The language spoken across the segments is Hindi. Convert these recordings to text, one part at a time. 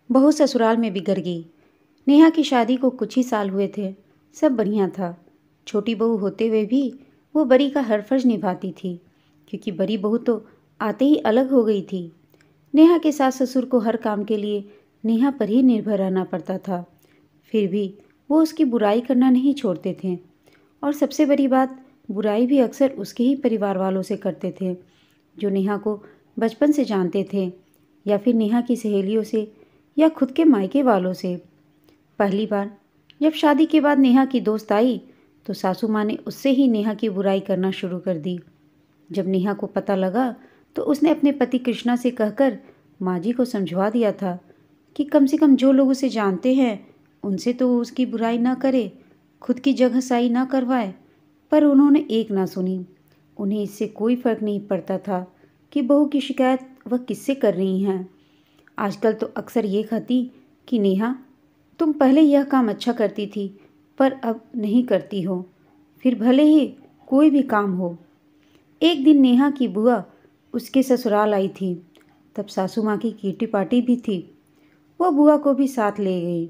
बहू ससुराल में बिगड़ गई। नेहा की शादी को कुछ ही साल हुए थे। सब बढ़िया था। छोटी बहू होते हुए भी वो बड़ी का हर फर्ज निभाती थी, क्योंकि बड़ी बहू तो आते ही अलग हो गई थी। नेहा के सास ससुर को हर काम के लिए नेहा पर ही निर्भर रहना पड़ता था। फिर भी वो उसकी बुराई करना नहीं छोड़ते थे। और सबसे बड़ी बात, बुराई भी अक्सर उसके ही परिवार वालों से करते थे, जो नेहा को बचपन से जानते थे, या फिर नेहा की सहेलियों से, या खुद के मायके वालों से। पहली बार जब शादी के बाद नेहा की दोस्त आई तो सासू माँ ने उससे ही नेहा की बुराई करना शुरू कर दी। जब नेहा को पता लगा तो उसने अपने पति कृष्णा से कहकर माँ जी को समझवा दिया था कि कम से कम जो लोग उसे जानते हैं उनसे तो वो उसकी बुराई ना करे, खुद की जगहसाई ना करवाए। पर उन्होंने एक ना सुनी। उन्हें इससे कोई फर्क नहीं पड़ता था कि बहू की शिकायत वह किससे कर रही हैं। आजकल तो अक्सर ये कहती कि नेहा, तुम पहले यह काम अच्छा करती थी पर अब नहीं करती हो, फिर भले ही कोई भी काम हो। एक दिन नेहा की बुआ उसके ससुराल आई थी। तब सासू माँ की किटी पार्टी भी थी। वो बुआ को भी साथ ले गई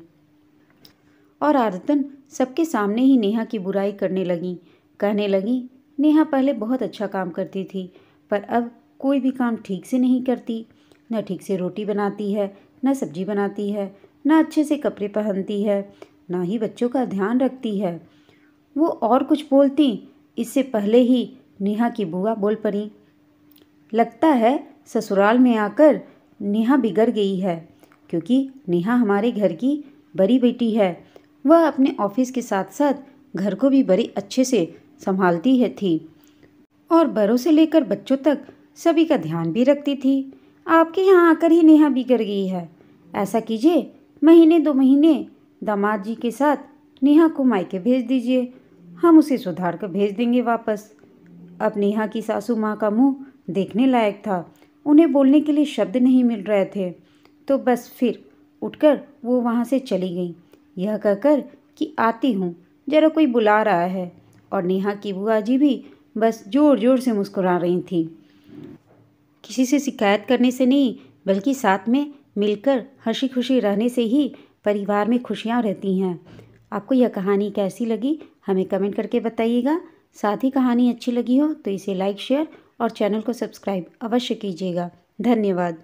और आदतन सबके सामने ही नेहा की बुराई करने लगी। कहने लगी, नेहा पहले बहुत अच्छा काम करती थी पर अब कोई भी काम ठीक से नहीं करती। न ठीक से रोटी बनाती है, न सब्जी बनाती है, न अच्छे से कपड़े पहनती है, ना ही बच्चों का ध्यान रखती है। वो और कुछ बोलती, इससे पहले ही नेहा की बुआ बोल पड़ी, लगता है ससुराल में आकर नेहा बिगड़ गई है, क्योंकि नेहा हमारे घर की बड़ी बेटी है। वह अपने ऑफिस के साथ साथ घर को भी बड़े अच्छे से संभालती है थी और बड़ों से लेकर बच्चों तक सभी का ध्यान भी रखती थी। आपके यहाँ आकर ही नेहा बिगड़ गई है। ऐसा कीजिए, महीने 2 महीने दामाद जी के साथ नेहा को मायके भेज दीजिए, हम उसे सुधार कर भेज देंगे वापस। अब नेहा की सासू माँ का मुंह देखने लायक था। उन्हें बोलने के लिए शब्द नहीं मिल रहे थे। तो बस फिर उठकर वो वहाँ से चली गई, यह कहकर कि आती हूँ, जरा कोई बुला रहा है। और नेहा की बुआ जी भी बस जोर जोर से मुस्कुरा रही थी। किसी से शिकायत करने से नहीं, बल्कि साथ में मिलकर हंसी खुशी रहने से ही परिवार में खुशियाँ रहती हैं। आपको यह कहानी कैसी लगी हमें कमेंट करके बताइएगा। साथ ही कहानी अच्छी लगी हो तो इसे लाइक, शेयर और चैनल को सब्सक्राइब अवश्य कीजिएगा। धन्यवाद।